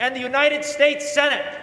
and the United States Senate.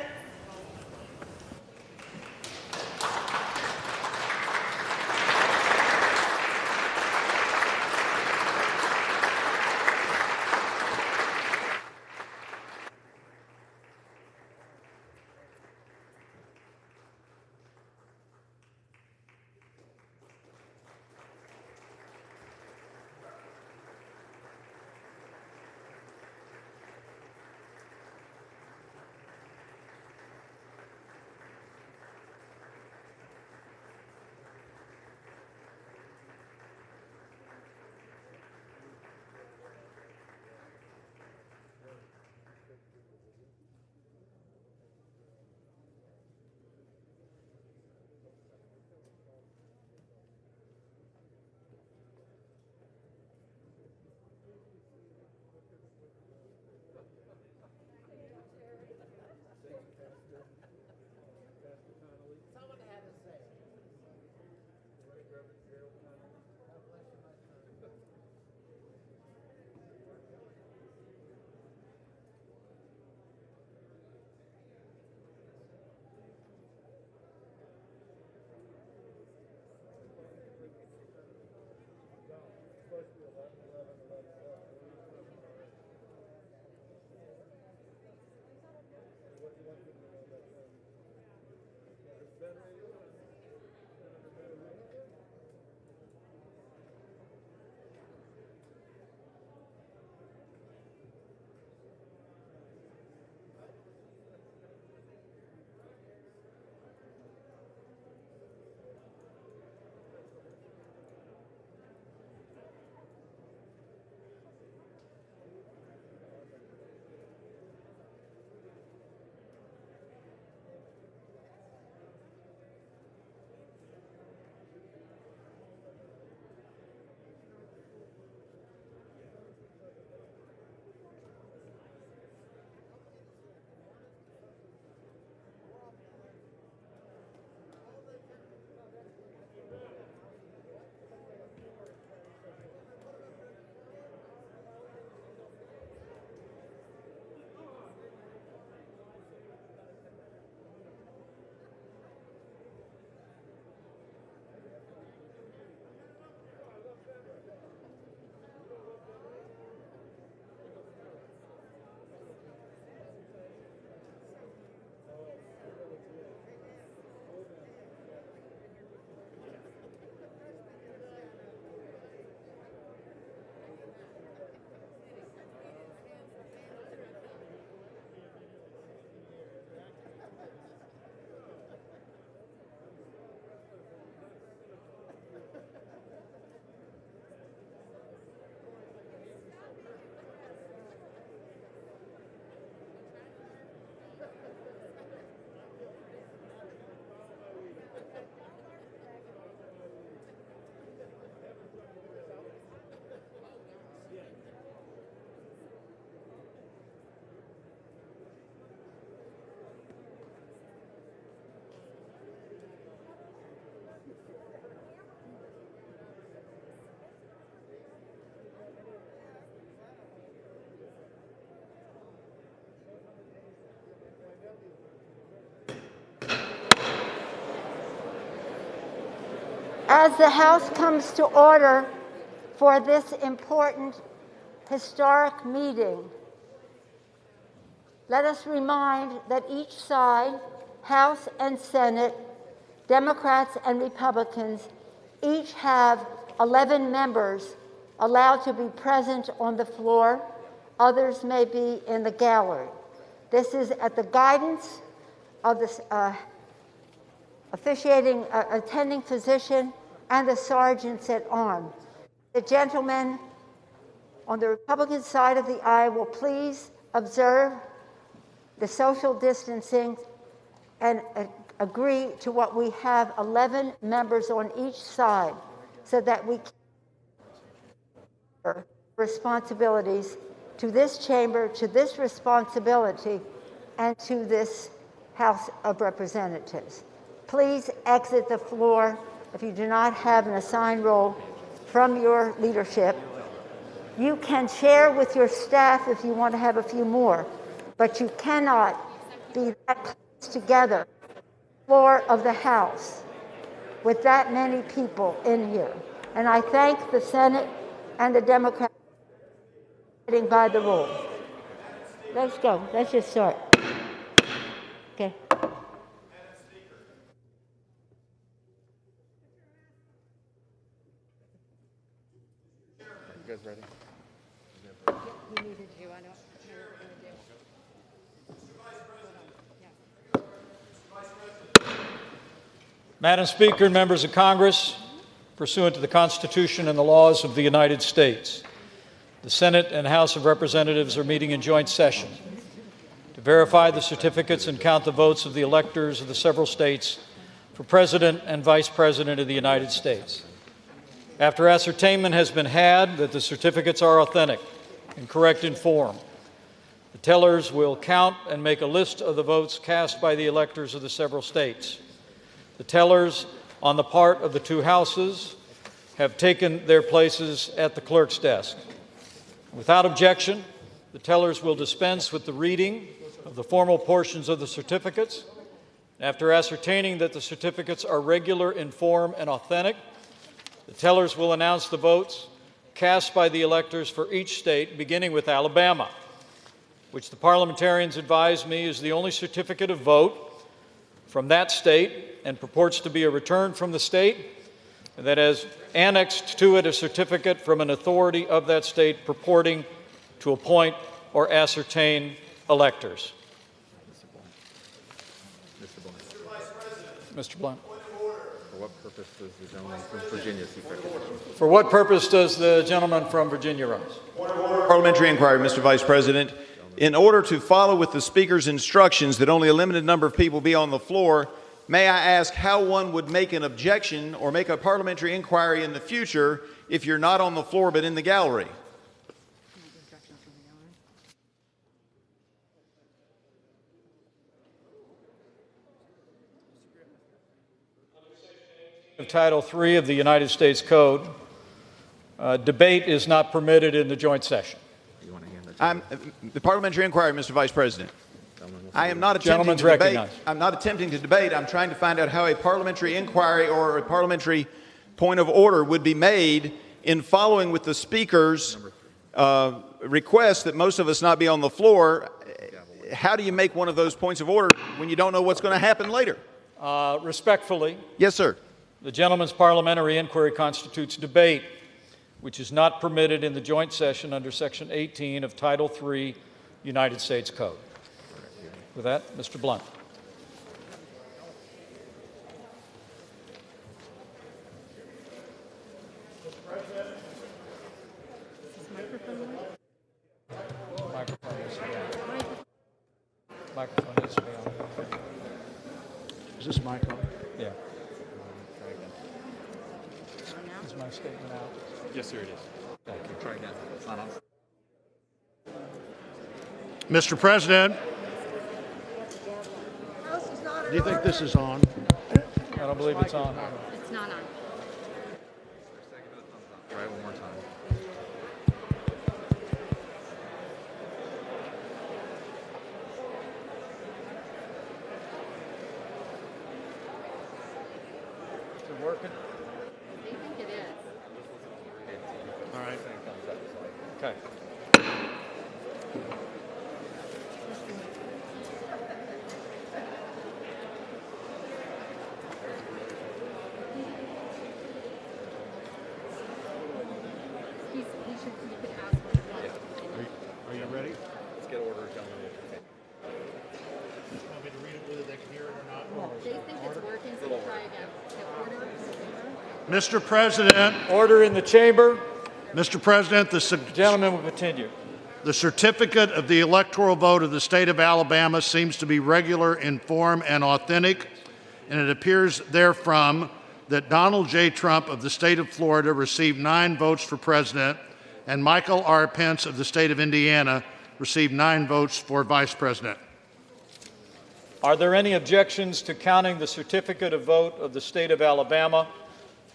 As the House comes to order for this important historic meeting, let us remind that each side, House and Senate, Democrats and Republicans, each have 11 members allowed to be present on the floor. Others may be in the gallery. This is at the guidance of the attending physician and the sergeants at arms. The gentleman on the Republican side of the aisle will please observe the social distancing and agree to what we have 11 members on each side so that we can responsibilities to this chamber, to this responsibility, and to this House of Representatives. Please exit the floor if you do not have an assigned role from your leadership. You can share with your staff if you want to have a few more, but you cannot be that close together, floor of the House, with that many people in here. And I thank the Senate and the Democrats for getting by the rules. Let's go. Let's just start. Okay. You guys ready? He needed you. I don't know what we're going to do. Madam Speaker and members of Congress, pursuant to the Constitution and the laws of the United States, the Senate and House of Representatives are meeting in joint session to verify the certificates and count the votes of the electors of the several states for President and Vice President of the United States. After ascertainment has been had that the certificates are authentic and correct in form, the tellers will count and make a list of the votes cast by the electors of the several states. The tellers on the part of the two houses have taken their places at the clerk's desk. Without objection, the tellers will dispense with the reading of the formal portions of the certificates. After ascertaining that the certificates are regular in form and authentic, the tellers will announce the votes cast by the electors for each state, beginning with Alabama, which the parliamentarians advise me is the only certificate of vote from that state and purports to be a return from the state, and that has annexed to it a certificate from an authority of that state purporting to appoint or ascertain electors. Mr. Blunt. For what purpose does the gentleman from Virginia seek recognition? For what purpose does the gentleman from Virginia rise? Parliamentary inquiry, Mr. Vice President. In order to follow with the Speaker's instructions that only a limited number of people be on the floor, may I ask how one would make an objection or make a parliamentary inquiry in the future if you're not on the floor but in the gallery? Of Title III of the United States Code, debate is not permitted in the joint session. You want to hand that to The parliamentary inquiry, Mr. Vice President. I am not attempting Gentleman's to debate. recognized. I'm not attempting to debate. I'm trying to find out how a parliamentary inquiry or a parliamentary point of order would be made in following with the Speaker's request that most of us not be on the floor. How do you make one of those points of order when you don't know what's going to happen later? Respectfully, Yes, sir. the gentleman's parliamentary inquiry constitutes debate, which is not permitted in the joint session under Section 18 of Title III United States Code. With that, Mr. Blunt. Microphone needs to be on. Is this mic on? Yeah. Is my statement out? Yes, sir, it is. Thank you. Try again. It's not on. Mr. President, do you think this is on? I don't believe it's on. It's not on. Try it one more time. Is it working? They think it is. All right. Okay. You could ask what he wants. Are you ready? Let's get order, gentlemen. Want me to read it whether they can hear it or not? They think it's working, so we'll try again. The order. Mr. President, Order in the chamber. Mr. President, Gentlemen will continue. the certificate of the electoral vote of the state of Alabama seems to be regular in form and authentic, and it appears therefrom that Donald J. Trump of the state of Florida received 9 votes for president, and Michael R. Pence of the state of Indiana received 9 votes for vice president. Are there any objections to counting the certificate of vote of the state of Alabama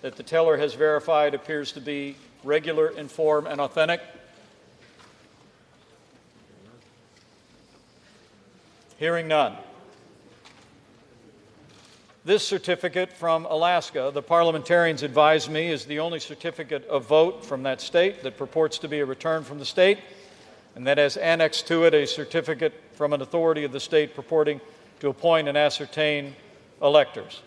that the teller has verified appears to be regular in form and authentic? Hearing none. This certificate from Alaska, the parliamentarians advise me, is the only certificate of vote from that state that purports to be a return from the state, and that has annexed to it a certificate from an authority of the state purporting to appoint and ascertain electors.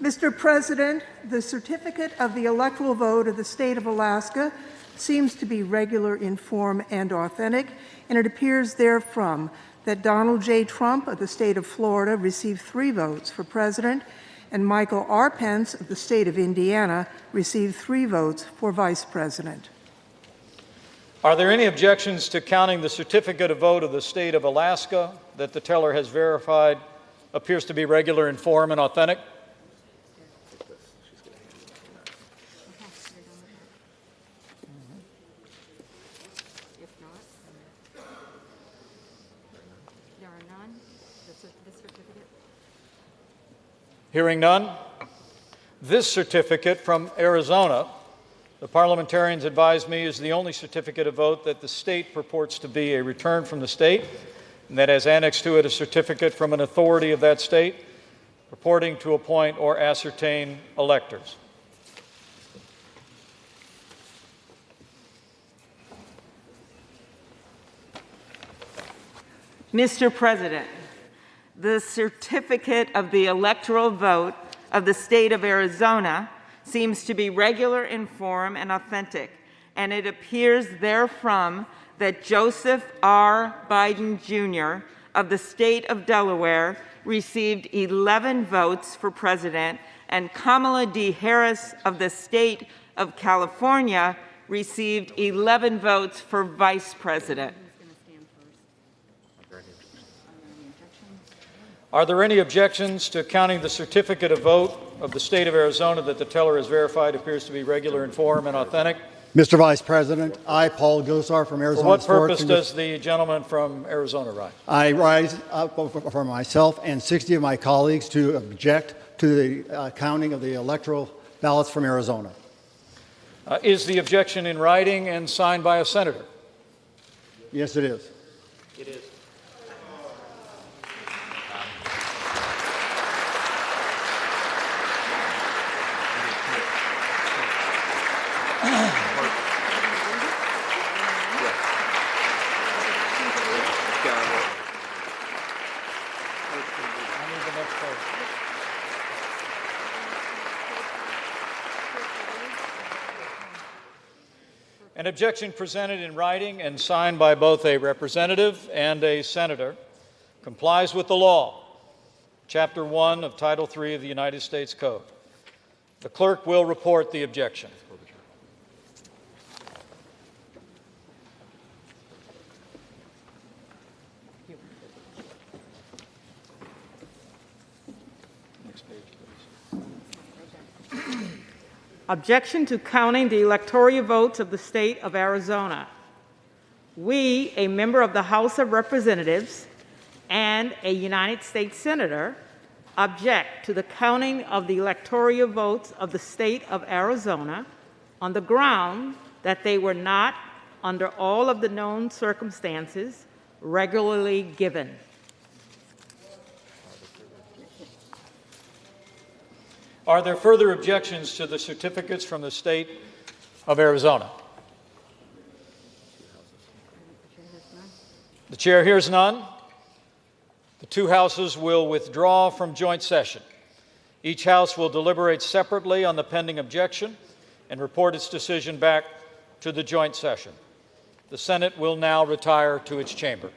Mr. President, the certificate of the electoral vote of the state of Alaska seems to be regular in form and authentic, and it appears therefrom that Donald J. Trump of the state of Florida received 3 votes for president, and Michael R. Pence of the state of Indiana received 3 votes for vice president. Are there any objections to counting the certificate of vote of the state of Alaska that the teller has verified appears to be regular in form and authentic? If not, there are none. This certificate. Hearing none. This certificate from Arizona, the parliamentarians advise me, is the only certificate of vote that the state purports to be a return from the state, and that has annexed to it a certificate from an authority of that state purporting to appoint or ascertain electors. Mr. President, the certificate of the electoral vote of the state of Arizona seems to be regular in form and authentic, and it appears therefrom that Joseph R. Biden, Jr. of the state of Delaware received 11 votes for president, and Kamala D. Harris of the state of California received 11 votes for vice president. Are there any objections to counting the certificate of vote of the state of Arizona that the teller has verified appears to be regular in form and authentic? Mr. Vice President, I, Paul Gosar from Arizona. For what purpose does the gentleman from Arizona rise? I rise up for myself and 60 of my colleagues to object to the counting of the electoral ballots from Arizona. Is the objection in writing and signed by a senator? Yes, it is. It is. An objection presented in writing and signed by both a representative and a senator complies with the law, Chapter 1 of Title 3 of the United States Code. The clerk will report the objection. Objection to counting the electoral votes of the state of Arizona. We, a member of the House of Representatives and a United States Senator, object to the counting of the electoral votes of the state of Arizona on the ground that they were not, under all of the known circumstances, regularly given. Are there further objections to the certificates from the state of Arizona? The chair hears none. The 2 houses will withdraw from joint session. Each house will deliberate separately on the pending objection and report its decision back to the joint session. The Senate will now retire to its chamber.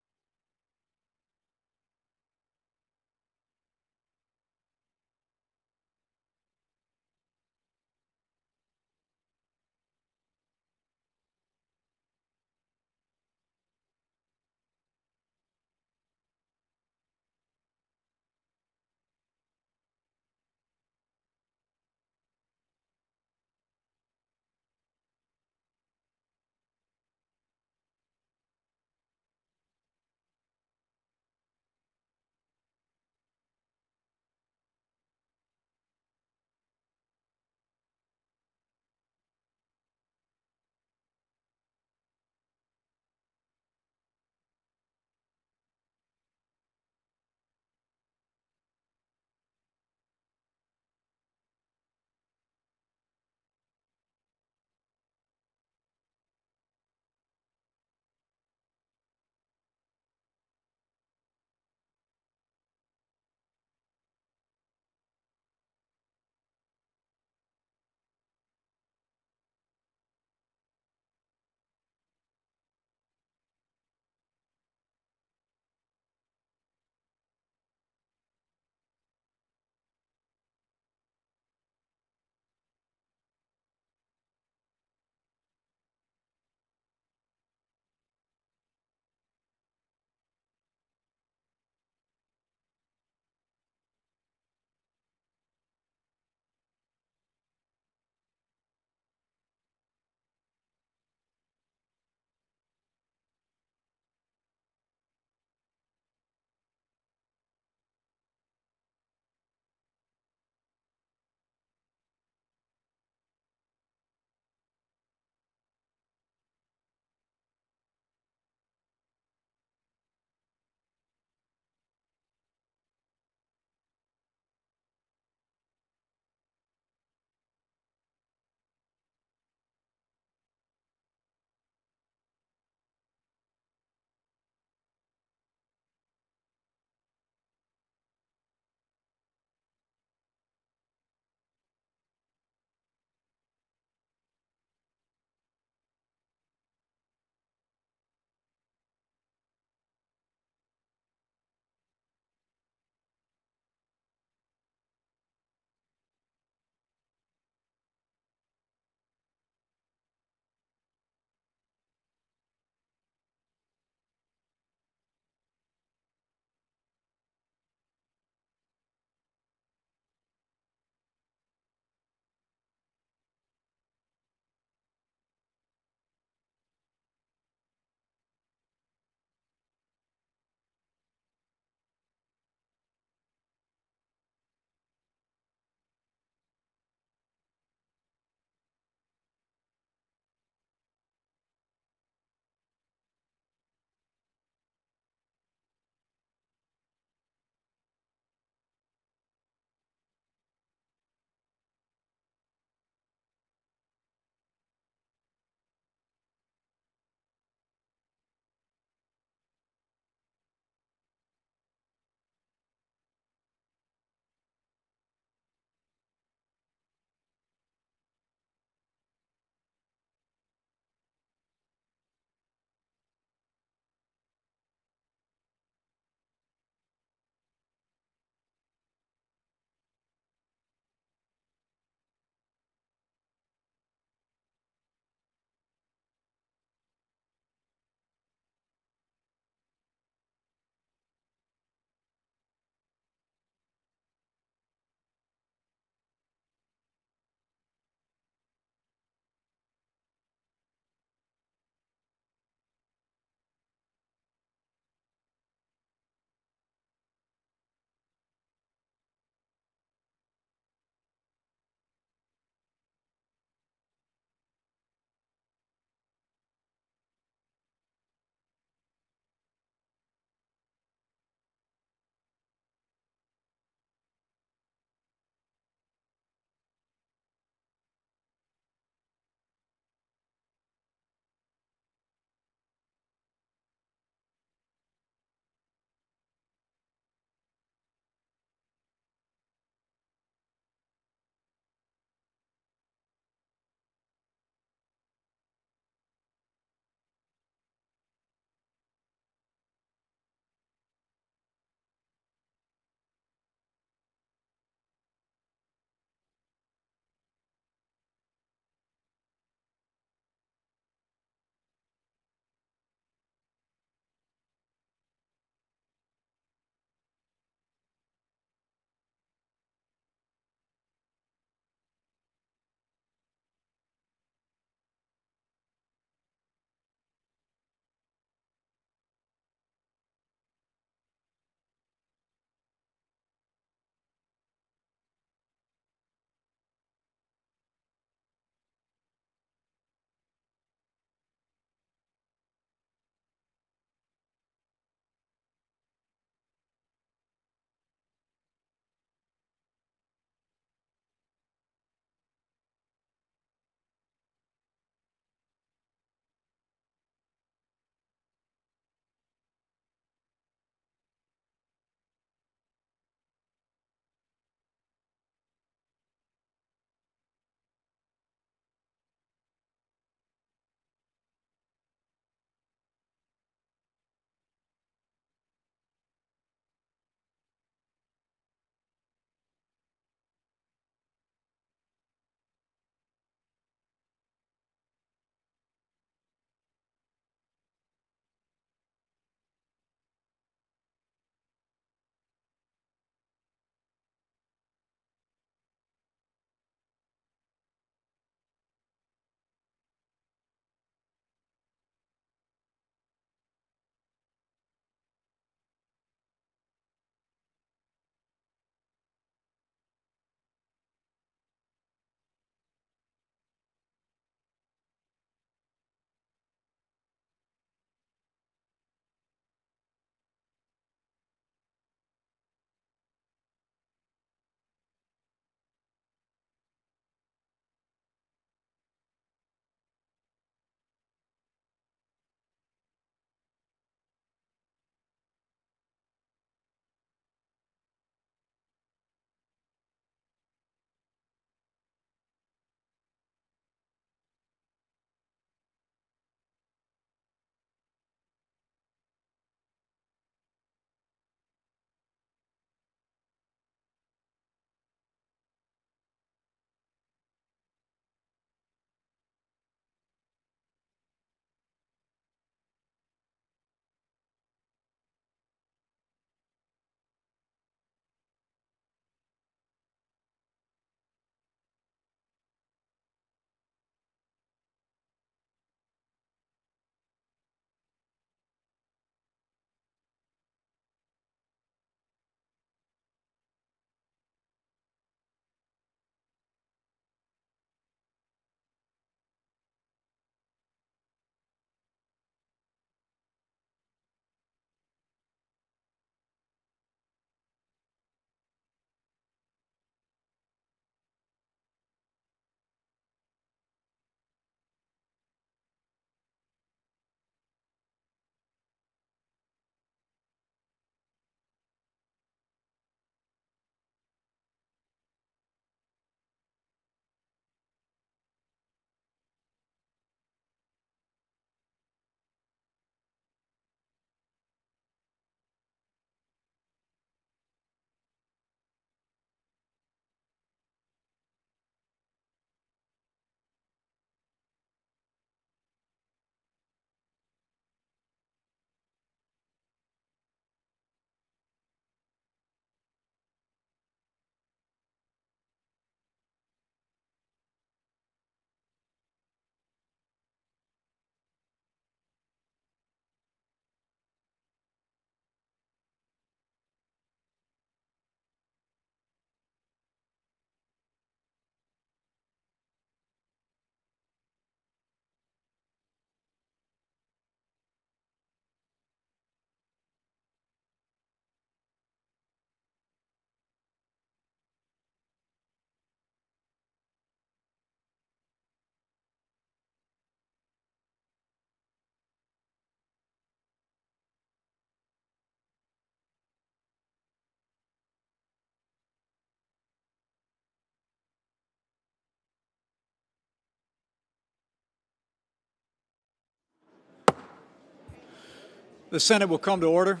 The Senate will come to order.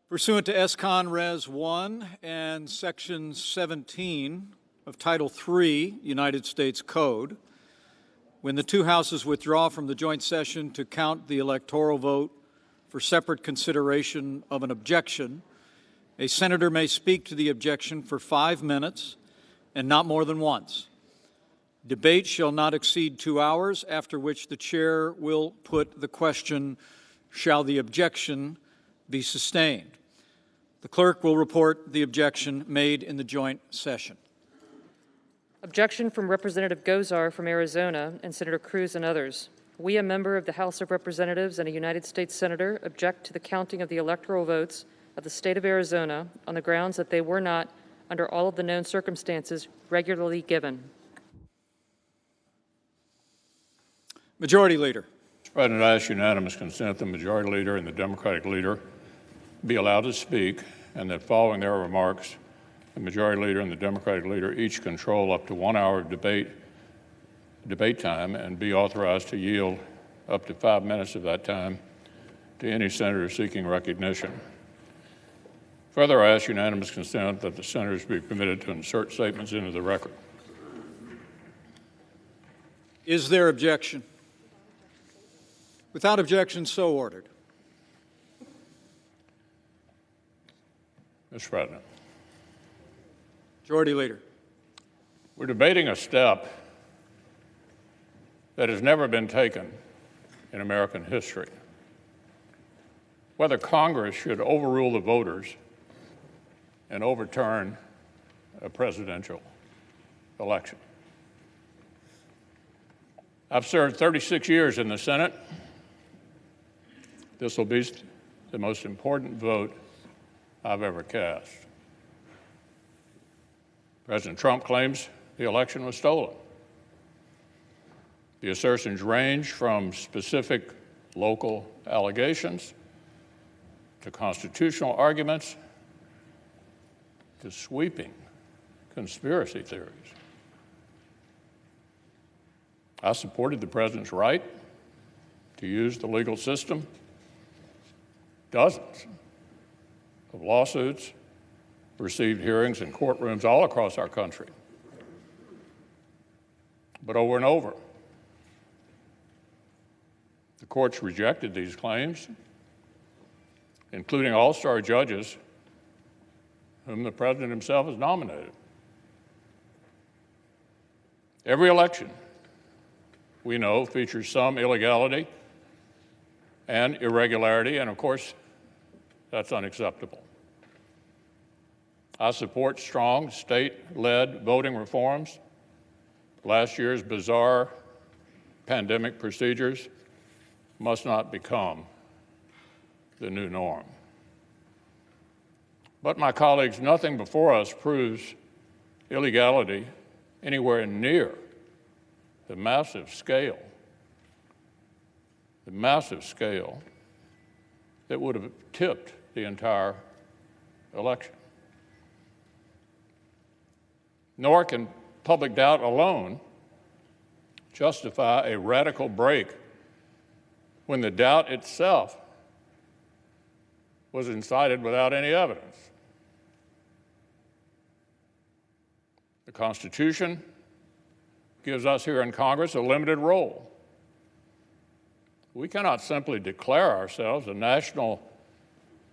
Pursuant to S-Con Res 1 and Section 17 of Title III United States Code, when the two houses withdraw from the joint session to count the electoral vote for separate consideration of an objection, a senator may speak to the objection for 5 minutes and not more than once. Debate shall not exceed 2 hours, after which the chair will put the question, shall the objection be sustained? The clerk will report the objection made in the joint session. Objection from Representative Gozar from Arizona and Senator Cruz and others. We, a member of the House of Representatives and a United States Senator, object to the counting of the electoral votes of the state of Arizona on the grounds that they were not, under all of the known circumstances, regularly given. Majority Leader. Mr. President, I ask unanimous consent the Majority Leader and the Democratic Leader be allowed to speak, and that following their remarks, the Majority Leader and the Democratic Leader each control up to 1 hour of debate time and be authorized to yield up to 5 minutes of that time to any senator seeking recognition. Further, I ask unanimous consent that the senators be permitted to insert statements into the record. Is there objection? Without objection, so ordered. Mr. President. Majority Leader. We're debating a step that has never been taken in American history. Whether Congress should overrule the voters and overturn a presidential election. I've served 36 years in the Senate. This will be the most important vote I've ever cast. President Trump claims the election was stolen. The assertions range from specific local allegations to constitutional arguments to sweeping conspiracy theories. I supported the president's right to use the legal system. Dozens of lawsuits received hearings in courtrooms all across our country. But over and over, the courts rejected these claims, including all-star judges whom the president himself has nominated. Every election, we know, features some illegality and irregularity, and of course, that's unacceptable. I support strong state-led voting reforms. Last year's bizarre pandemic procedures must not become the new norm. But my colleagues, nothing before us proves illegality anywhere near the massive scale that would have tipped the entire election. Nor can public doubt alone justify a radical break when the doubt itself was incited without any evidence. The Constitution gives us here in Congress a limited role. We cannot simply declare ourselves a national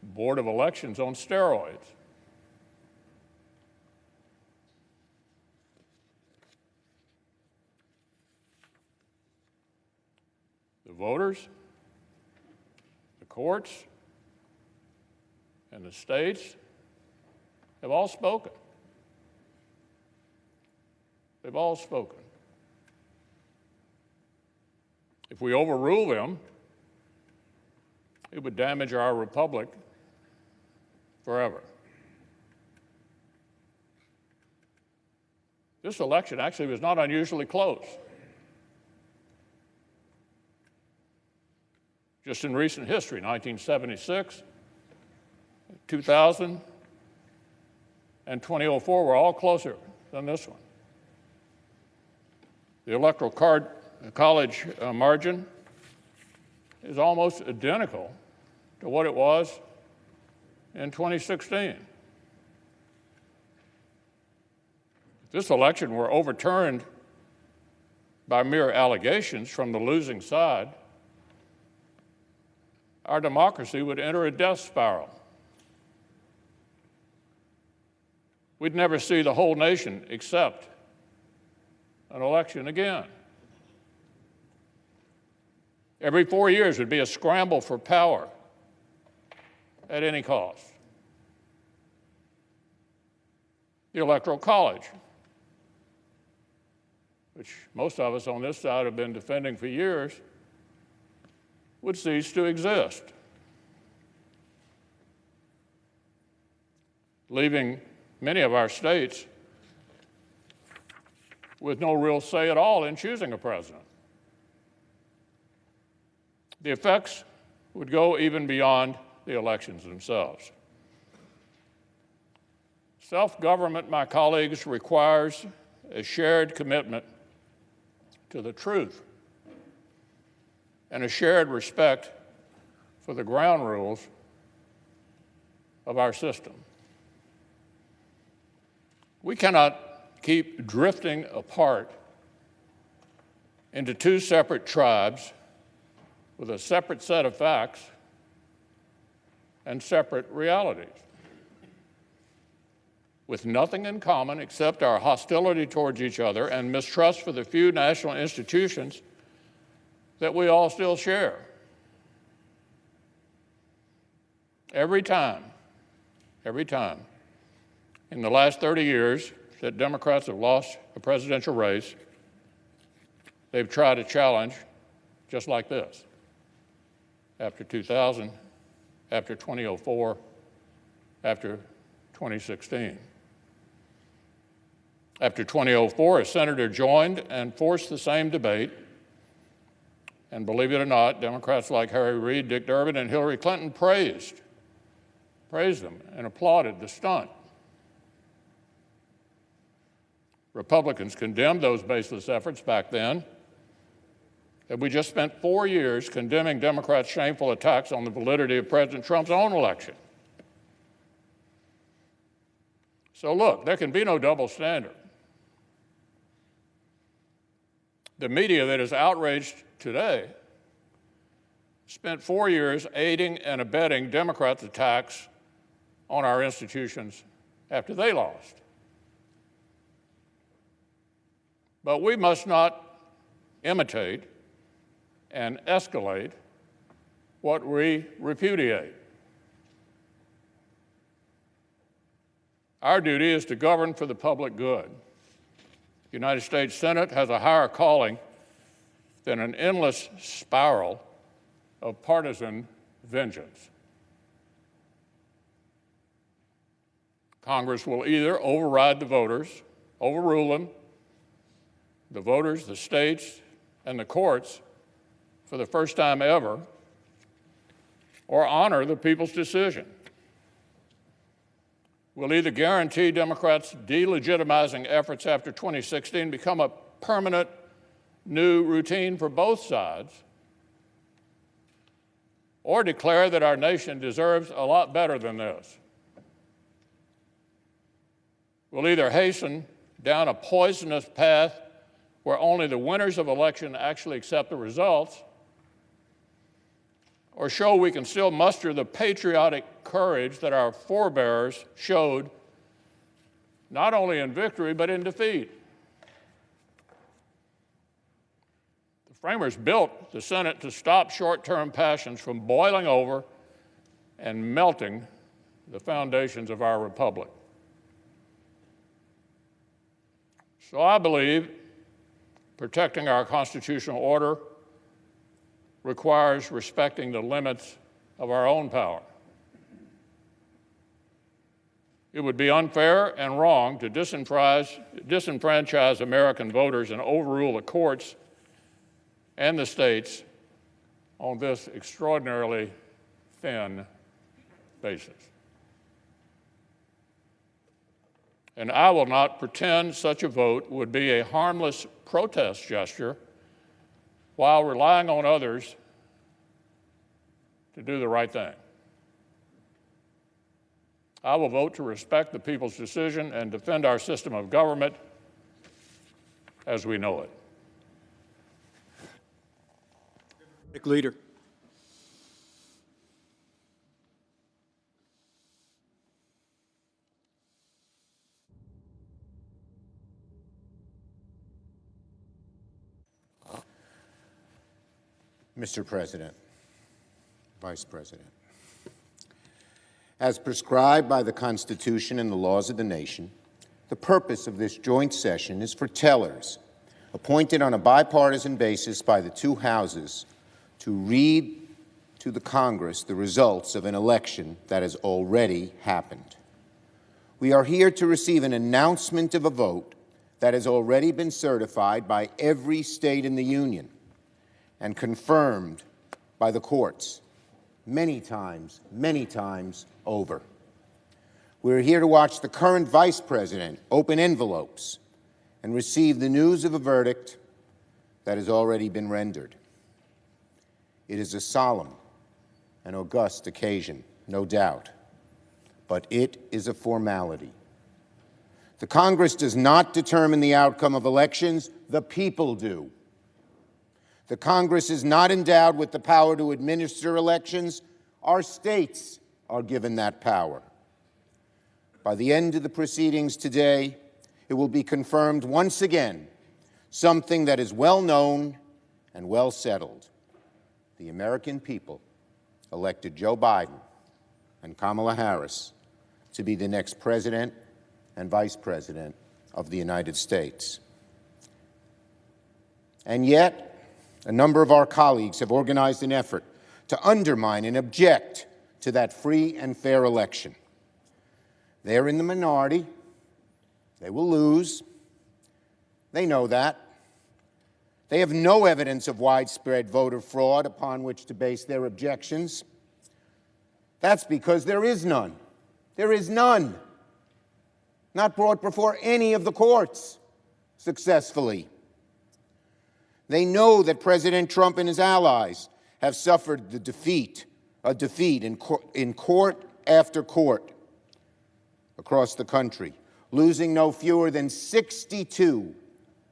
board of elections on steroids. The voters, the courts, and the states have all spoken. They've all spoken. If we overrule them, it would damage our republic forever. This election actually was not unusually close. Just in recent history, 1976, 2000, and 2004 were all closer than this one. The Electoral College margin is almost identical to what it was in 2016. If this election were overturned by mere allegations from the losing side, our democracy would enter a death spiral. We'd never see the whole nation accept an election again. Every 4 years would be a scramble for power at any cost. The Electoral College, which most of us on this side have been defending for years, would cease to exist, leaving many of our states with no real say at all in choosing a president. The effects would go even beyond the elections themselves. Self-government, my colleagues, requires a shared commitment to the truth and a shared respect for the ground rules of our system. We cannot keep drifting apart into two separate tribes with a separate set of facts and separate realities, with nothing in common except our hostility towards each other and mistrust for the few national institutions that we all still share. Every time, in the last 30 years that Democrats have lost a presidential race, they've tried a challenge just like this. After 2000, after 2004, after 2016. After 2004, a senator joined and forced the same debate. And believe it or not, Democrats like Harry Reid, Dick Durbin, and Hillary Clinton praised them and applauded the stunt. Republicans condemned those baseless efforts back then, and we just spent 4 years condemning Democrats' shameful attacks on the validity of President Trump's own election. So look, there can be no double standard. The media that is outraged today spent 4 years aiding and abetting Democrats' attacks on our institutions after they lost. But we must not imitate and escalate what we repudiate. Our duty is to govern for the public good. The United States Senate has a higher calling than an endless spiral of partisan vengeance. Congress will either override the voters, overrule them, the voters, the states, and the courts for the first time ever, or honor the people's decision. We'll either guarantee Democrats' delegitimizing efforts after 2016 become a permanent new routine for both sides, or declare that our nation deserves a lot better than this. We'll either hasten down a poisonous path where only the winners of election actually accept the results, or show we can still muster the patriotic courage that our forebears showed not only in victory but in defeat. The framers built the Senate to stop short-term passions from boiling over and melting the foundations of our republic. So I believe protecting our constitutional order requires respecting the limits of our own power. It would be unfair and wrong to disenfranchise American voters and overrule the courts and the states on this extraordinarily thin basis. And I will not pretend such a vote would be a harmless protest gesture while relying on others to do the right thing. I will vote to respect the people's decision and defend our system of government as we know it. Leader. Mr. President, Vice President, as prescribed by the Constitution and the laws of the nation, the purpose of this joint session is for tellers appointed on a bipartisan basis by the two houses to read to the Congress the results of an election that has already happened. We are here to receive an announcement of a vote that has already been certified by every state in the Union and confirmed by the courts many times over. We're here to watch the current Vice President open envelopes and receive the news of a verdict that has already been rendered. It is a solemn and august occasion, no doubt, but it is a formality. The Congress does not determine the outcome of elections, the people do. The Congress is not endowed with the power to administer elections. Our states are given that power. By the end of the proceedings today, it will be confirmed once again something that is well known and well settled. The American people elected Joe Biden and Kamala Harris to be the next President and Vice President of the United States. And yet, a number of our colleagues have organized an effort to undermine and object to that free and fair election. They're in the minority. They will lose. They know that. They have no evidence of widespread voter fraud upon which to base their objections. That's because there is none. There is none. Not brought before any of the courts successfully. They know that President Trump and his allies have suffered a defeat in court after court across the country, losing no fewer than 62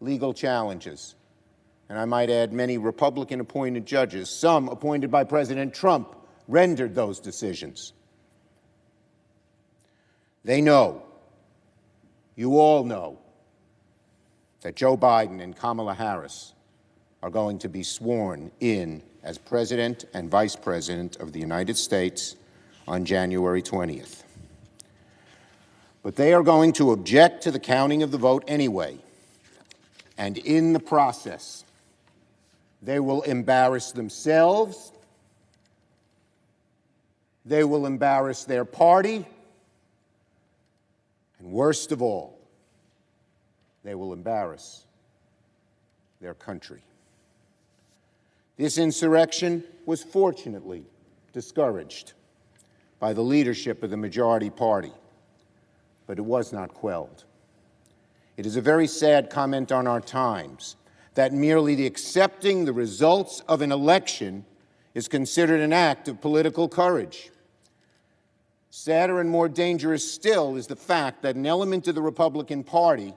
legal challenges. And I might add, many Republican-appointed judges, some appointed by President Trump, rendered those decisions. They know, you all know, that Joe Biden and Kamala Harris are going to be sworn in as President and Vice President of the United States on January 20th. But they are going to object to the counting of the vote anyway. And in the process, they will embarrass themselves, they will embarrass their party, and worst of all, they will embarrass their country. This insurrection was fortunately discouraged by the leadership of the majority party, but it was not quelled. It is a very sad comment on our times that merely the accepting the results of an election is considered an act of political courage. Sadder and more dangerous still is the fact that an element of the Republican Party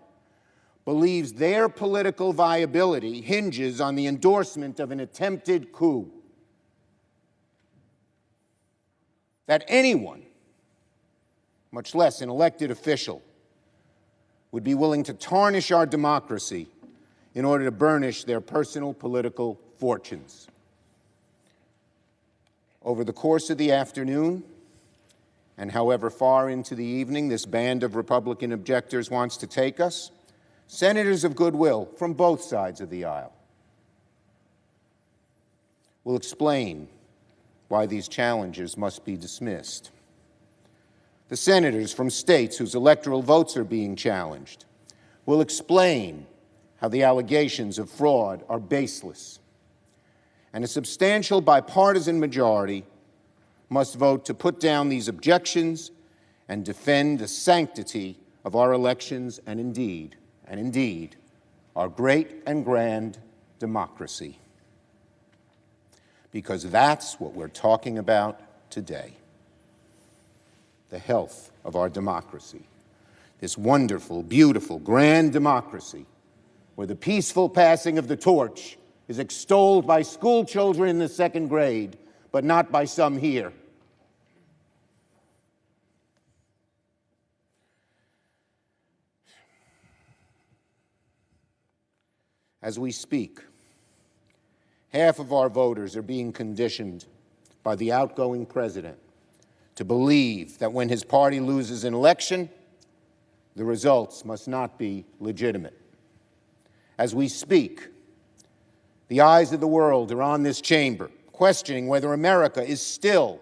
believes their political viability hinges on the endorsement of an attempted coup. That anyone, much less an elected official, would be willing to tarnish our democracy in order to burnish their personal political fortunes. Over the course of the afternoon, and however far into the evening this band of Republican objectors wants to take us, senators of goodwill from both sides of the aisle will explain why these challenges must be dismissed. The senators from states whose electoral votes are being challenged will explain how the allegations of fraud are baseless. And a substantial bipartisan majority must vote to put down these objections and defend the sanctity of our elections and indeed, our great and grand democracy. Because that's what we're talking about today. The health of our democracy. This wonderful, beautiful, grand democracy where the peaceful passing of the torch is extolled by school children in the second grade, but not by some here. As we speak, half of our voters are being conditioned by the outgoing president to believe that when his party loses an election, the results must not be legitimate. As we speak, the eyes of the world are on this chamber, questioning whether America is still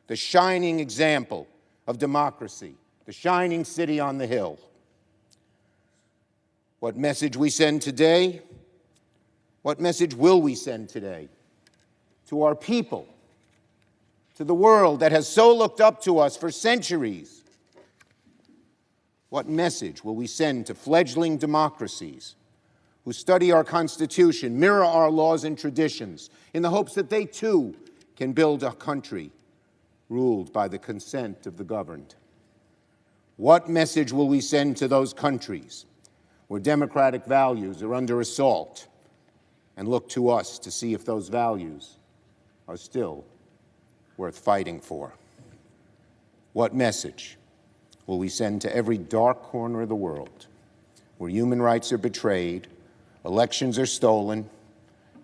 the shining example of democracy, the shining city on the hill. What message we send today? What message will we send today to our people, to the world that has so looked up to us for centuries? What message will we send to fledgling democracies who study our Constitution, mirror our laws and traditions, in the hopes that they too can build a country ruled by the consent of the governed? What message will we send to those countries where democratic values are under assault and look to us to see if those values are still worth fighting for? What message will we send to every dark corner of the world where human rights are betrayed, elections are stolen,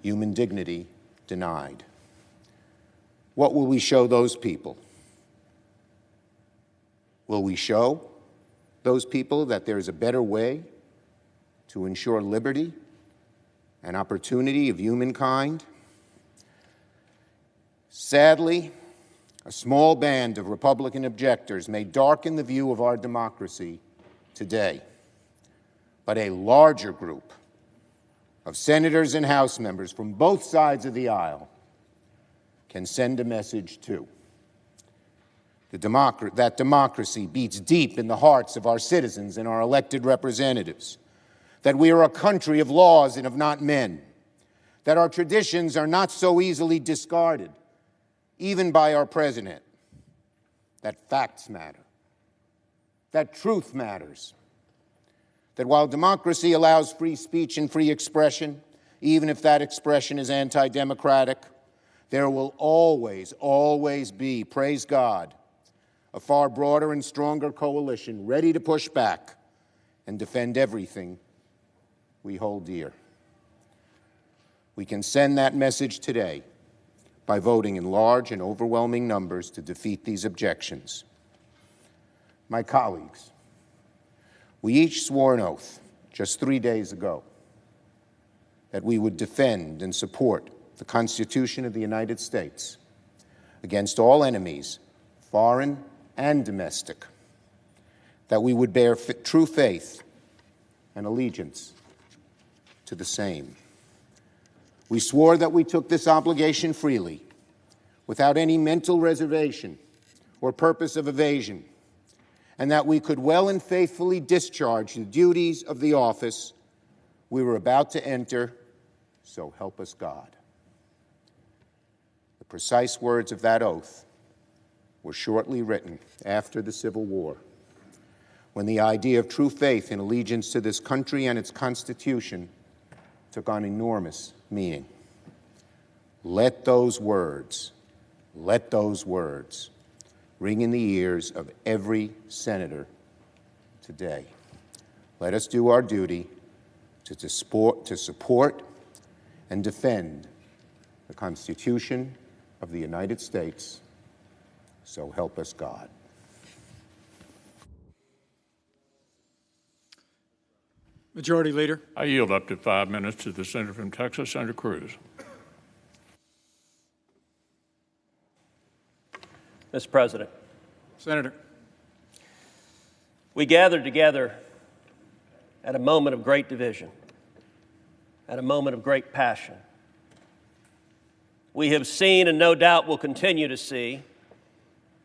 human dignity denied? What will we show those people? Will we show those people that there is a better way to ensure liberty and opportunity of humankind? Sadly, a small band of Republican objectors may darken the view of our democracy today, but a larger group of senators and House members from both sides of the aisle can send a message too. That democracy beats deep in the hearts of our citizens and our elected representatives, that we are a country of laws and of not men, that our traditions are not so easily discarded, even by our president, that facts matter, that truth matters, that while democracy allows free speech and free expression, even if that expression is anti-democratic, there will always, always be, praise God, a far broader and stronger coalition ready to push back and defend everything we hold dear. We can send that message today by voting in large and overwhelming numbers to defeat these objections. My colleagues, we each swore an oath just 3 days ago that we would defend and support the Constitution of the United States against all enemies, foreign and domestic, that we would bear true faith and allegiance to the same. We swore that we took this obligation freely, without any mental reservation or purpose of evasion, and that we could well and faithfully discharge the duties of the office we were about to enter, so help us God. The precise words of that oath were shortly written after the Civil War, when the idea of true faith and allegiance to this country and its Constitution took on enormous meaning. Let those words ring in the ears of every senator today. Let us do our duty to support and defend the Constitution of the United States. So help us God. Majority Leader. I yield up to 5 minutes to the Senator from Texas, Senator Cruz. Mr. President. Senator. We gathered together at a moment of great division, at a moment of great passion. We have seen, and no doubt will continue to see,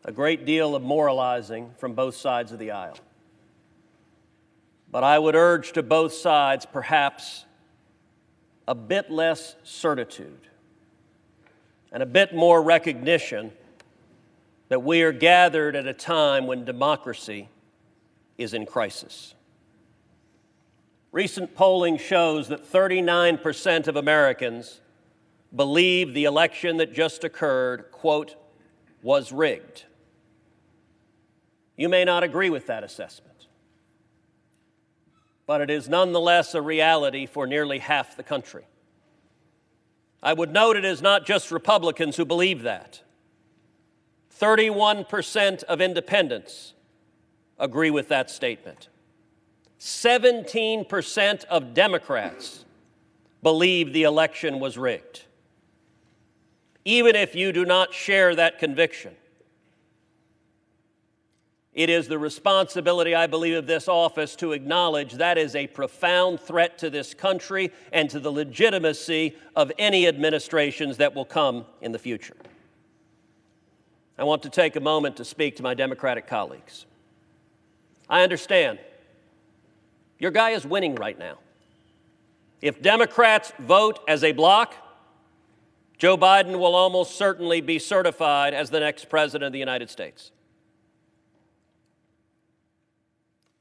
a great deal of moralizing from both sides of the aisle. But I would urge to both sides perhaps a bit less certitude and a bit more recognition that we are gathered at a time when democracy is in crisis. Recent polling shows that 39% of Americans believe the election that just occurred, quote, was rigged. You may not agree with that assessment, but it is nonetheless a reality for nearly half the country. I would note it is not just Republicans who believe that. 31% of independents agree with that statement. 17% of Democrats believe the election was rigged. Even if you do not share that conviction, it is the responsibility, I believe, of this office to acknowledge that is a profound threat to this country and to the legitimacy of any administrations that will come in the future. I want to take a moment to speak to my Democratic colleagues. I understand your guy is winning right now. If Democrats vote as a bloc, Joe Biden will almost certainly be certified as the next president of the United States.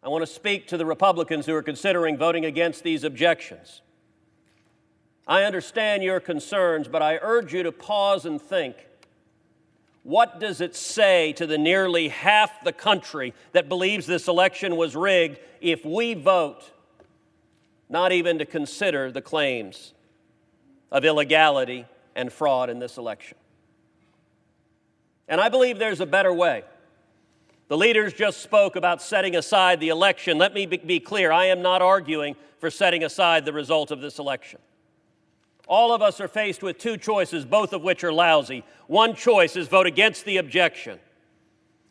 I want to speak to the Republicans who are considering voting against these objections. I understand your concerns, but I urge you to pause and think. What does it say to the nearly half the country that believes this election was rigged if we vote not even to consider the claims of illegality and fraud in this election? And I believe there's a better way. The leaders just spoke about setting aside the election. Let me be clear, I am not arguing for setting aside the result of this election. All of us are faced with two choices, both of which are lousy. One choice is vote against the objection.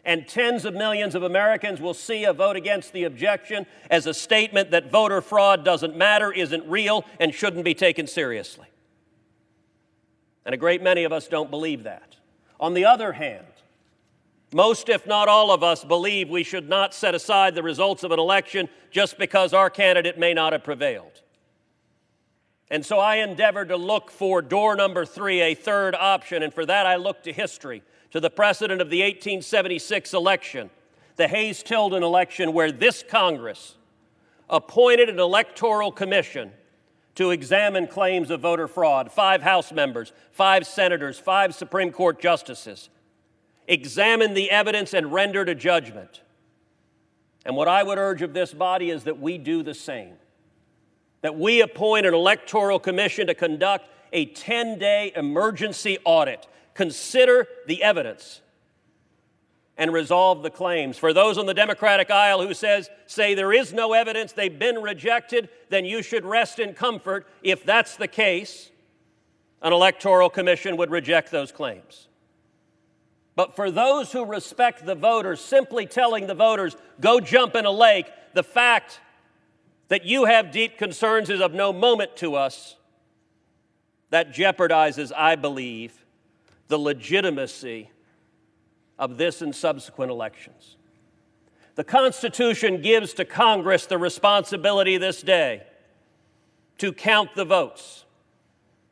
And tens of millions of Americans will see a vote against the objection as a statement that voter fraud doesn't matter, isn't real, and shouldn't be taken seriously. And a great many of us don't believe that. On the other hand, most, if not all of us, believe we should not set aside the results of an election just because our candidate may not have prevailed. And so I endeavored to look for door number 3, a third option, and for that I looked to history, to the precedent of the 1876 election, the Hayes-Tilden election, where this Congress appointed an electoral commission to examine claims of voter fraud. 5 House members, 5 senators, 5 Supreme Court justices examined the evidence and rendered a judgment. And what I would urge of this body is that we do the same. That we appoint an electoral commission to conduct a 10-day emergency audit, consider the evidence, and resolve the claims. For those on the Democratic aisle who say there is no evidence, they've been rejected, then you should rest in comfort. If that's the case, an electoral commission would reject those claims. But for those who respect the voters, simply telling the voters, go jump in a lake, the fact that you have deep concerns is of no moment to us. That jeopardizes, I believe, the legitimacy of this and subsequent elections. The Constitution gives to Congress the responsibility this day to count the votes.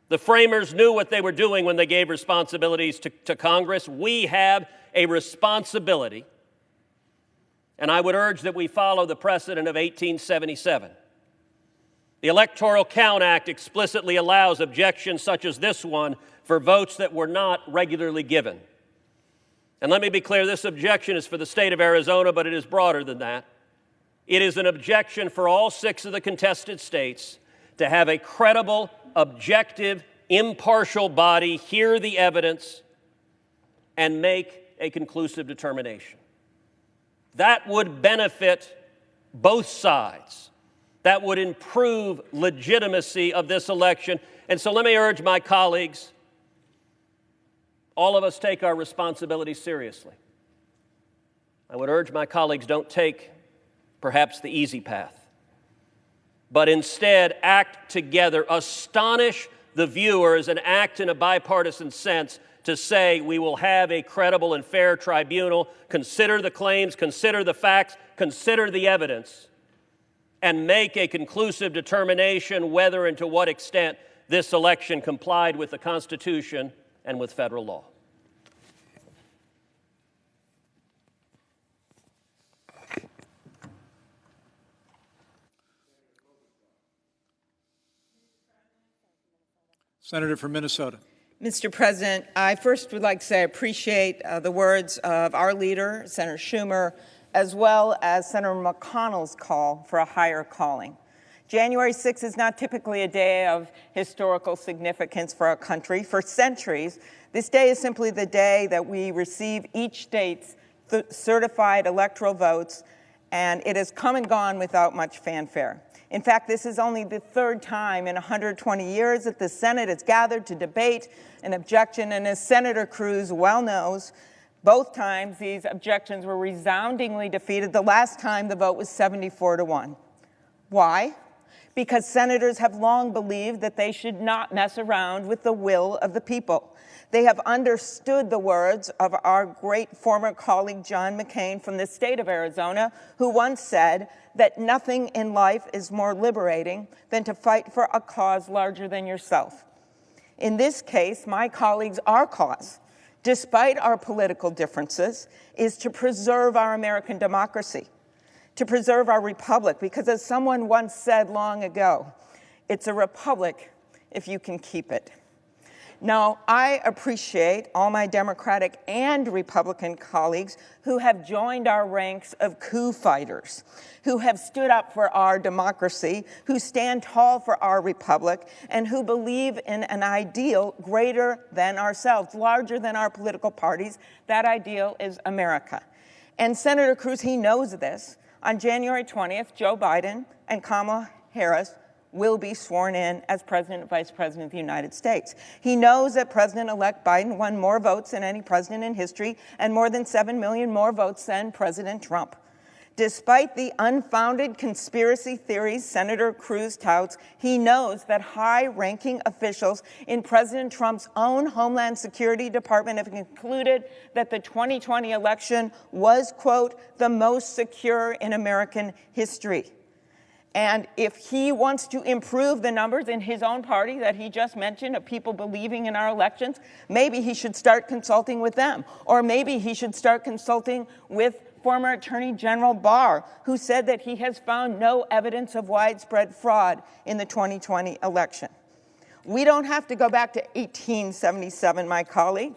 The framers knew what they were doing when they gave responsibilities to Congress. We have a responsibility, and I would urge that we follow the precedent of 1877. The Electoral Count Act explicitly allows objections such as this one for votes that were not regularly given. And let me be clear, this objection is for the state of Arizona, but it is broader than that. It is an objection for all 6 of the contested states to have a credible, objective, impartial body hear the evidence and make a conclusive determination. That would benefit both sides. That would improve legitimacy of this election. And so let me urge my colleagues, all of us take our responsibility seriously. I would urge my colleagues, don't take perhaps the easy path, but instead act together, astonish the viewers, and act in a bipartisan sense to say we will have a credible and fair tribunal, consider the claims, consider the facts, consider the evidence, and make a conclusive determination whether and to what extent this election complied with the Constitution and with federal law. Senator from Minnesota. Mr. President, I first would like to say I appreciate the words of our leader, Senator Schumer, as well as Senator McConnell's call for a higher calling. January 6th is not typically a day of historical significance for our country. For centuries, this day is simply the day that we receive each state's certified electoral votes, and it has come and gone without much fanfare. In fact, this is only the third time in 120 years that the Senate has gathered to debate an objection, and as Senator Cruz well knows, both times these objections were resoundingly defeated. The last time the vote was 74-1. Why? Because senators have long believed that they should not mess around with the will of the people. They have understood the words of our great former colleague John McCain from the state of Arizona, who once said that nothing in life is more liberating than to fight for a cause larger than yourself. In this case, my colleagues, our cause, despite our political differences, is to preserve our American democracy, to preserve our republic, because as someone once said long ago, it's a republic if you can keep it. Now, I appreciate all my Democratic and Republican colleagues who have joined our ranks of coup fighters, who have stood up for our democracy, who stand tall for our republic, and who believe in an ideal greater than ourselves, larger than our political parties. That ideal is America. And Senator Cruz, he knows this. On January 20th, Joe Biden and Kamala Harris will be sworn in as President and Vice President of the United States. He knows that President-elect Biden won more votes than any president in history and more than 7 million more votes than President Trump. Despite the unfounded conspiracy theories Senator Cruz touts, he knows that high-ranking officials in President Trump's own Homeland Security Department have concluded that the 2020 election was, quote, the most secure in American history. And if he wants to improve the numbers in his own party that he just mentioned of people believing in our elections, maybe he should start consulting with them. Or maybe he should start consulting with former Attorney General Barr, who said that he has found no evidence of widespread fraud in the 2020 election. We don't have to go back to 1877, my colleague.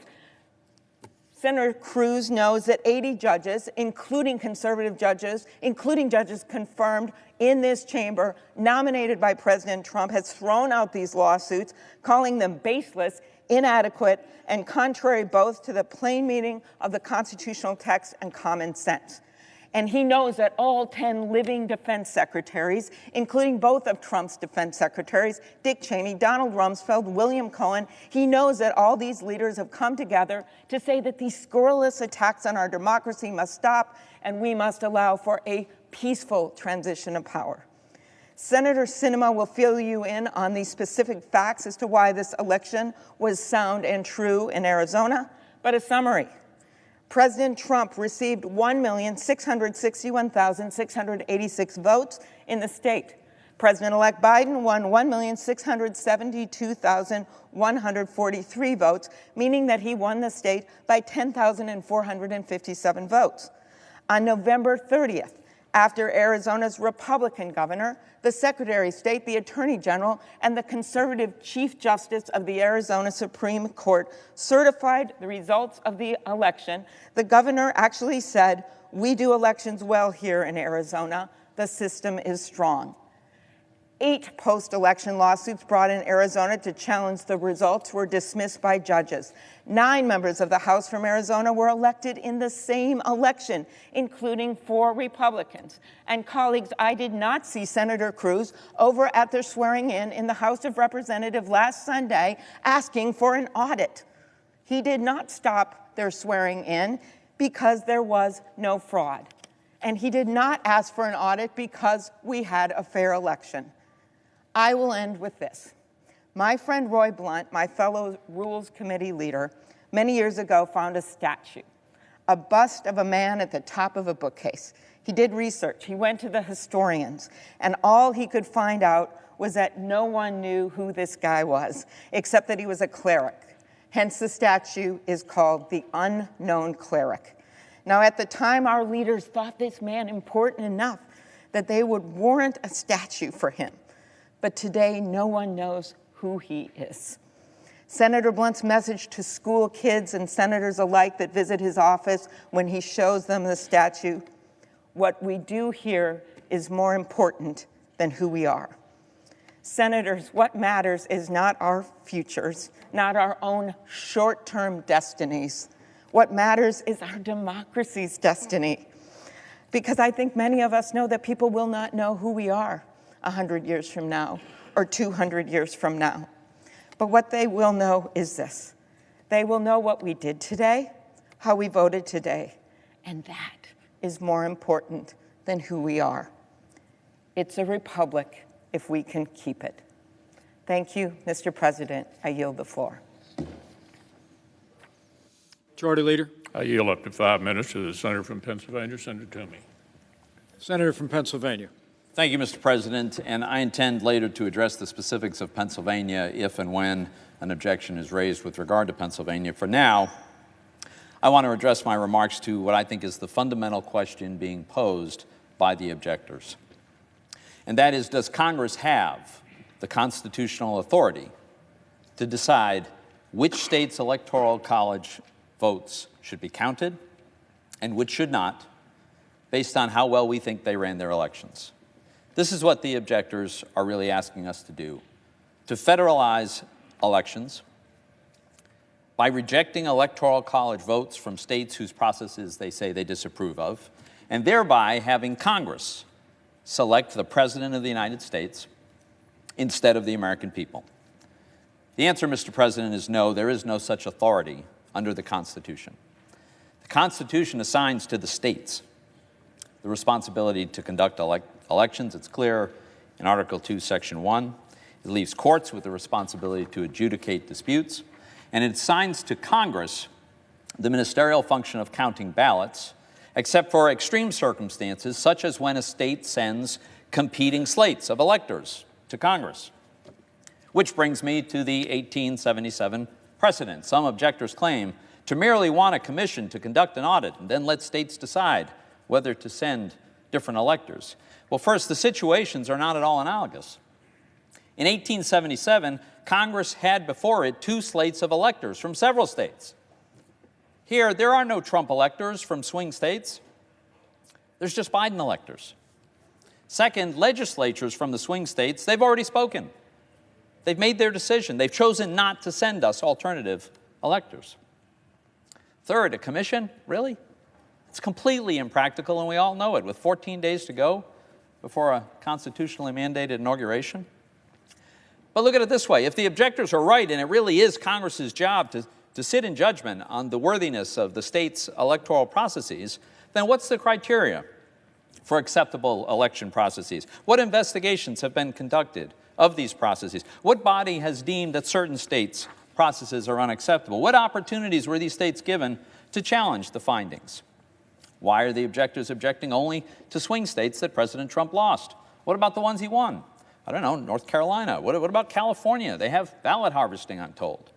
Senator Cruz knows that 80 judges, including conservative judges, including judges confirmed in this chamber, nominated by President Trump, has thrown out these lawsuits, calling them baseless, inadequate, and contrary both to the plain meaning of the constitutional text and common sense. And he knows that all 10 living defense secretaries, including both of Trump's defense secretaries, Dick Cheney, Donald Rumsfeld, William Cohen, he knows that all these leaders have come together to say that these scurrilous attacks on our democracy must stop and we must allow for a peaceful transition of power. Senator Sinema will fill you in on the specific facts as to why this election was sound and true in Arizona, but a summary. President Trump received 1,661,686 votes in the state. President-elect Biden won 1,672,143 votes, meaning that he won the state by 10,457 votes. On November 30th, after Arizona's Republican governor, the Secretary of State, the Attorney General, and the conservative Chief Justice of the Arizona Supreme Court certified the results of the election, the governor actually said, "We do elections well here in Arizona. The system is strong." 8 post-election lawsuits brought in Arizona to challenge the results were dismissed by judges. 9 members of the House from Arizona were elected in the same election, including 4 Republicans. And colleagues, I did not see Senator Cruz over at their swearing in the House of Representatives last Sunday asking for an audit. He did not stop their swearing in because there was no fraud. And he did not ask for an audit because we had a fair election. I will end with this. My friend Roy Blunt, my fellow Rules Committee leader, many years ago found a statue, a bust of a man at the top of a bookcase. He did research. He went to the historians, and all he could find out was that no one knew who this guy was, except that he was a cleric. Hence, the statue is called the Unknown Cleric. Now, at the time, our leaders thought this man important enough that they would warrant a statue for him. But today, no one knows who he is. Senator Blunt's message to school kids and senators alike that visit his office when he shows them the statue: what we do here is more important than who we are. Senators, what matters is not our futures, not our own short-term destinies. What matters is our democracy's destiny. Because I think many of us know that people will not know who we are 100 years from now or 200 years from now. But what they will know is this: they will know what we did today, how we voted today, and that is more important than who we are. It's a republic if we can keep it. Thank you, Mr. President. I yield the floor. Majority Leader. I yield up to 5 minutes to the senator from Pennsylvania, Senator Toomey. Senator from Pennsylvania. Thank you, Mr. President, and I intend later to address the specifics of Pennsylvania if and when an objection is raised with regard to Pennsylvania. For now, I want to address my remarks to what I think is the fundamental question being posed by the objectors. And that is, does Congress have the constitutional authority to decide which states' electoral college votes should be counted and which should not, based on how well we think they ran their elections? This is what the objectors are really asking us to do: to federalize elections by rejecting electoral college votes from states whose processes they say they disapprove of, and thereby having Congress select the President of the United States instead of the American people. The answer, Mr. President, is no. There is no such authority under the Constitution. The Constitution assigns to the states the responsibility to conduct elections. It's clear in Article 2, Section 1. It leaves courts with the responsibility to adjudicate disputes, and it assigns to Congress the ministerial function of counting ballots, except for extreme circumstances, such as when a state sends competing slates of electors to Congress. Which brings me to the 1877 precedent. Some objectors claim to merely want a commission to conduct an audit and then let states decide whether to send different electors. Well, first, the situations are not at all analogous. In 1877, Congress had before it 2 slates of electors from several states. Here, there are no Trump electors from swing states. There's just Biden electors. Second, legislatures from the swing states, they've already spoken. They've made their decision. They've chosen not to send us alternative electors. Third, a commission? Really? It's completely impractical, and we all know it, with 14 days to go before a constitutionally mandated inauguration. But look at it this way. If the objectors are right, and it really is Congress's job to sit in judgment on the worthiness of the state's electoral processes, then what's the criteria for acceptable election processes? What investigations have been conducted of these processes? What body has deemed that certain states' processes are unacceptable? What opportunities were these states given to challenge the findings? Why are the objectors objecting only to swing states that President Trump lost? What about the ones he won? I don't know, North Carolina. What about California? They have ballot harvesting, I'm told.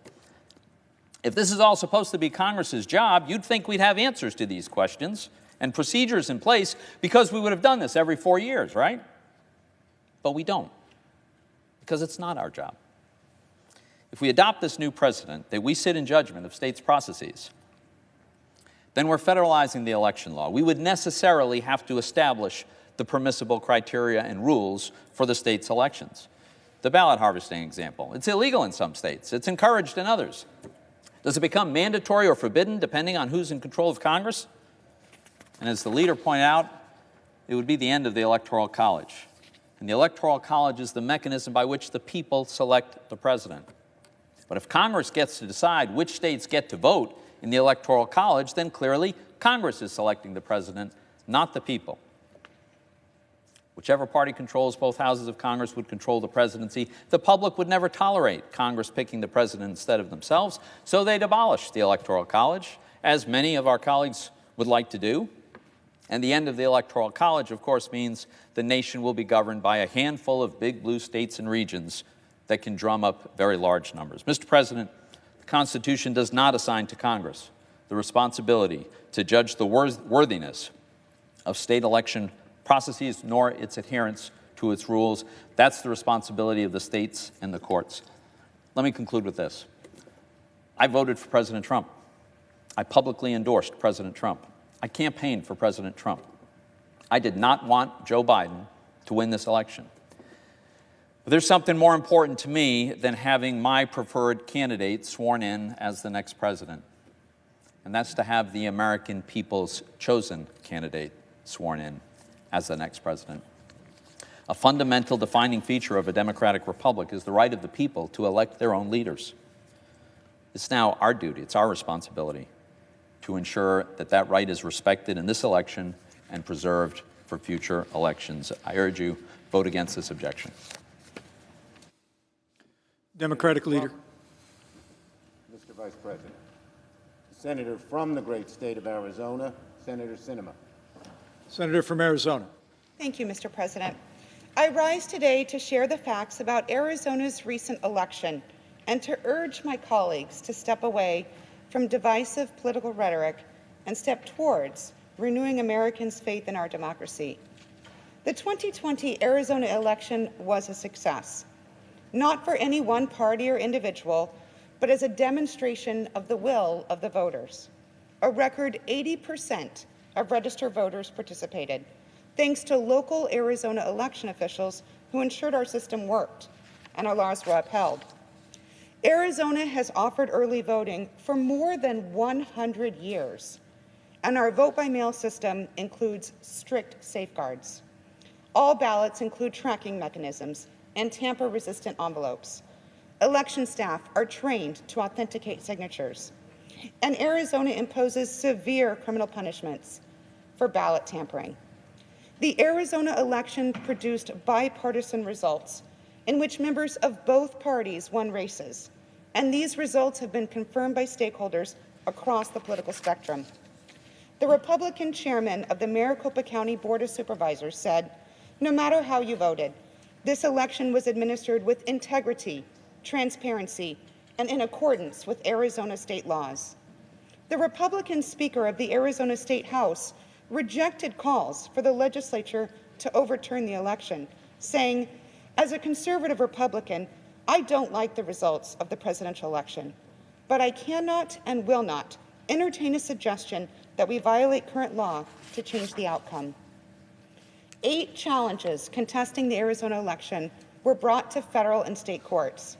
If this is all supposed to be Congress's job, you'd think we'd have answers to these questions and procedures in place, because we would have done this every 4 years, right? But we don't, because it's not our job. If we adopt this new precedent that we sit in judgment of states' processes, then we're federalizing the election law. We would necessarily have to establish the permissible criteria and rules for the state's elections. The ballot harvesting example, it's illegal in some states. It's encouraged in others. Does it become mandatory or forbidden depending on who's in control of Congress? And as the leader pointed out, it would be the end of the Electoral College. And the Electoral College is the mechanism by which the people select the president. But if Congress gets to decide which states get to vote in the Electoral College, then clearly Congress is selecting the president, not the people. Whichever party controls both houses of Congress would control the presidency. The public would never tolerate Congress picking the president instead of themselves, so they'd abolish the Electoral College, as many of our colleagues would like to do. And the end of the Electoral College, of course, means the nation will be governed by a handful of big blue states and regions that can drum up very large numbers. Mr. President, the Constitution does not assign to Congress the responsibility to judge the worthiness of state election processes, nor its adherence to its rules. That's the responsibility of the states and the courts. Let me conclude with this. I voted for President Trump. I publicly endorsed President Trump. I campaigned for President Trump. I did not want Joe Biden to win this election. But there's something more important to me than having my preferred candidate sworn in as the next president, and that's to have the American people's chosen candidate sworn in as the next president. A fundamental defining feature of a democratic republic is the right of the people to elect their own leaders. It's now our duty, it's our responsibility to ensure that that right is respected in this election and preserved for future elections. I urge you, vote against this objection. Democratic leader. Mr. Vice President. The Senator from the great state of Arizona, Senator Sinema. Senator from Arizona. Thank you, Mr. President. I rise today to share the facts about Arizona's recent election and to urge my colleagues to step away from divisive political rhetoric and step towards renewing Americans' faith in our democracy. The 2020 Arizona election was a success, not for any one party or individual, but as a demonstration of the will of the voters. A record 80% of registered voters participated, thanks to local Arizona election officials who ensured our system worked and our laws were upheld. Arizona has offered early voting for more than 100 years, and our vote-by-mail system includes strict safeguards. All ballots include tracking mechanisms and tamper-resistant envelopes. Election staff are trained to authenticate signatures, and Arizona imposes severe criminal punishments for ballot tampering. The Arizona election produced bipartisan results in which members of both parties won races, and these results have been confirmed by stakeholders across the political spectrum. The Republican chairman of the Maricopa County Board of Supervisors said, "No matter how you voted, this election was administered with integrity, transparency, and in accordance with Arizona state laws." The Republican Speaker of the Arizona State House rejected calls for the legislature to overturn the election, saying, "As a conservative Republican, I don't like the results of the presidential election, but I cannot and will not entertain a suggestion that we violate current law to change the outcome." 8 challenges contesting the Arizona election were brought to federal and state courts.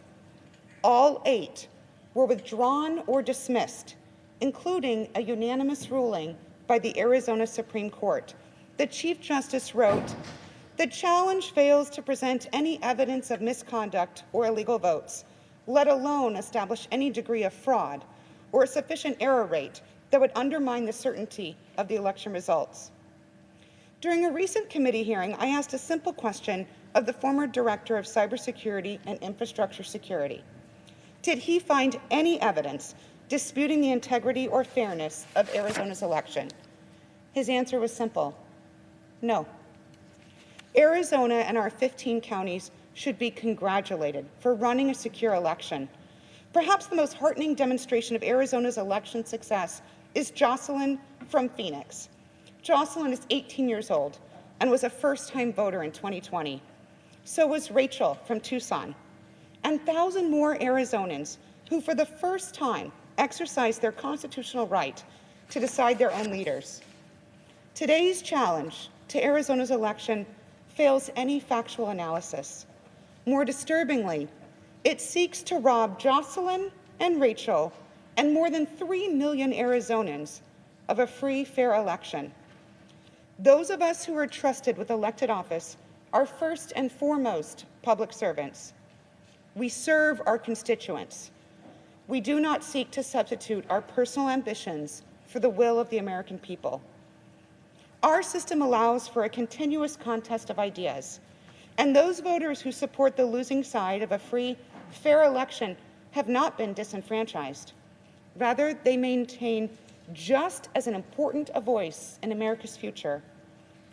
All 8 were withdrawn or dismissed, including a unanimous ruling by the Arizona Supreme Court. The Chief Justice wrote, "The challenge fails to present any evidence of misconduct or illegal votes, let alone establish any degree of fraud or a sufficient error rate that would undermine the certainty of the election results." During a recent committee hearing, I asked a simple question of the former Director of Cybersecurity and Infrastructure Security. Did he find any evidence disputing the integrity or fairness of Arizona's election? His answer was simple: no. Arizona and our 15 counties should be congratulated for running a secure election. Perhaps the most heartening demonstration of Arizona's election success is Jocelyn from Phoenix. Jocelyn is 18 years old and was a first-time voter in 2020. So was Rachel from Tucson, and 1,000 more Arizonans who for the first time exercised their constitutional right to decide their own leaders. Today's challenge to Arizona's election fails any factual analysis. More disturbingly, it seeks to rob Jocelyn and Rachel and more than 3 million Arizonans of a free, fair election. Those of us who are trusted with elected office are first and foremost public servants. We serve our constituents. We do not seek to substitute our personal ambitions for the will of the American people. Our system allows for a continuous contest of ideas, and those voters who support the losing side of a free, fair election have not been disenfranchised. Rather, they maintain just as an important a voice in America's future,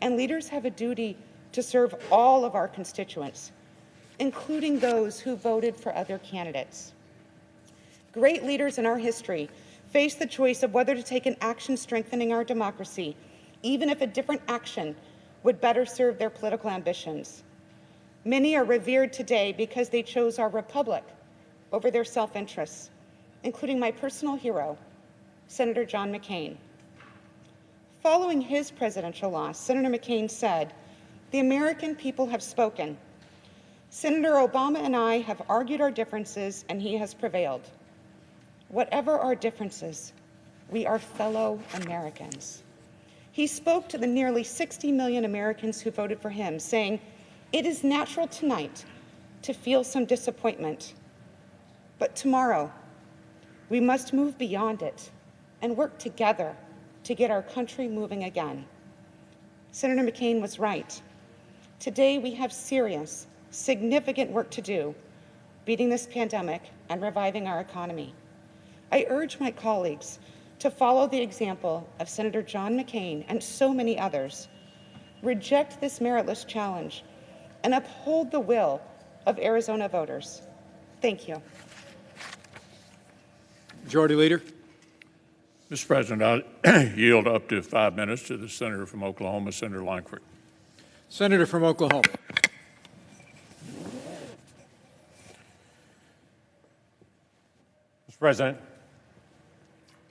and leaders have a duty to serve all of our constituents, including those who voted for other candidates. Great leaders in our history face the choice of whether to take an action strengthening our democracy, even if a different action would better serve their political ambitions. Many are revered today because they chose our republic over their self-interests, including my personal hero, Senator John McCain. Following his presidential loss, Senator McCain said, "The American people have spoken. Senator Obama and I have argued our differences, and he has prevailed. Whatever our differences, we are fellow Americans." He spoke to the nearly 60 million Americans who voted for him, saying, "It is natural tonight to feel some disappointment, but tomorrow we must move beyond it and work together to get our country moving again." Senator McCain was right. Today we have serious, significant work to do, beating this pandemic and reviving our economy. I urge my colleagues to follow the example of Senator John McCain and so many others, reject this meritless challenge, and uphold the will of Arizona voters. Thank you. Majority Leader. Mr. President, I yield up to 5 minutes to the senator from Oklahoma, Senator Lankford. Senator from Oklahoma. Mr. President,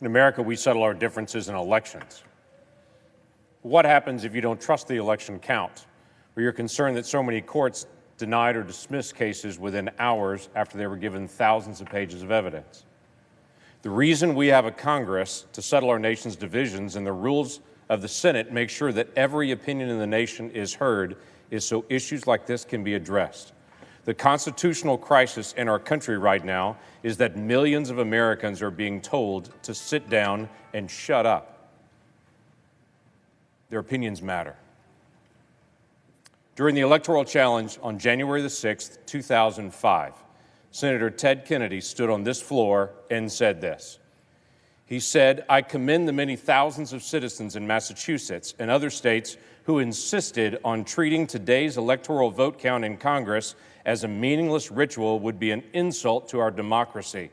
in America, we settle our differences in elections. What happens if you don't trust the election count, or you're concerned that so many courts denied or dismissed cases within hours after they were given thousands of pages of evidence? The reason we have a Congress to settle our nation's divisions and the rules of the Senate make sure that every opinion in the nation is heard is so issues like this can be addressed. The constitutional crisis in our country right now is that millions of Americans are being told to sit down and shut up. Their opinions matter. During the electoral challenge on January the 6th, 2005, Senator Ted Kennedy stood on this floor and said this. He said, "I commend the many thousands of citizens in Massachusetts and other states who insisted on treating today's electoral vote count in Congress as a meaningless ritual would be an insult to our democracy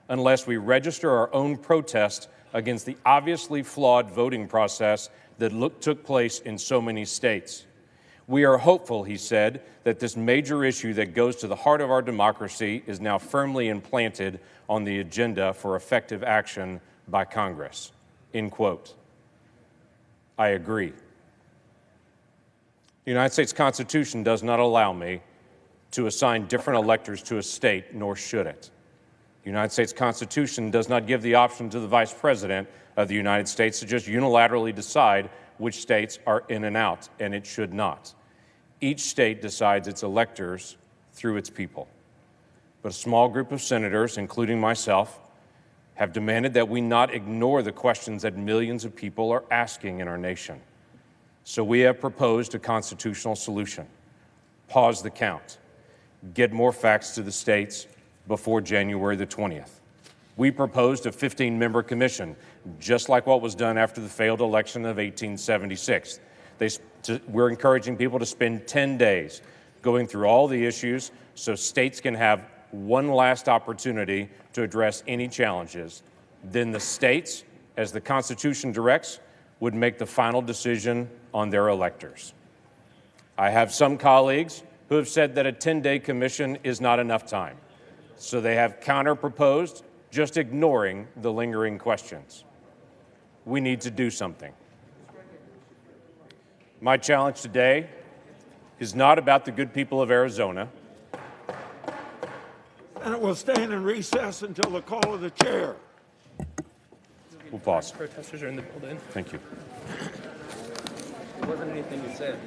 unless we register our own protest against the obviously flawed voting process that took place in so many states. We are hopeful," he said, "that this major issue that goes to the heart of our democracy is now firmly implanted on the agenda for effective action by Congress." End quote. I agree. The United States Constitution does not allow me to assign different electors to a state, nor should it. The United States Constitution does not give the option to the Vice President of the United States to just unilaterally decide which states are in and out, and it should not. Each state decides its electors through its people. But a small group of senators, including myself, have demanded that we not ignore the questions that millions of people are asking in our nation. So we have proposed a constitutional solution. Pause the count. Get more facts to the states before January the 20th. We proposed a 15-member commission, just like what was done after the failed election of 1876. We're encouraging people to spend 10 days going through all the issues so states can have one last opportunity to address any challenges. Then the states, as the Constitution directs, would make the final decision on their electors. I have some colleagues who have said that a 10-day commission is not enough time, so they have counter-proposed, just ignoring the lingering questions. We need to do something. My challenge today is not about the good people of Arizona. And it will stand in recess until the call of the chair. We'll pause. Protesters are in the building. Thank you. There wasn't anything you said.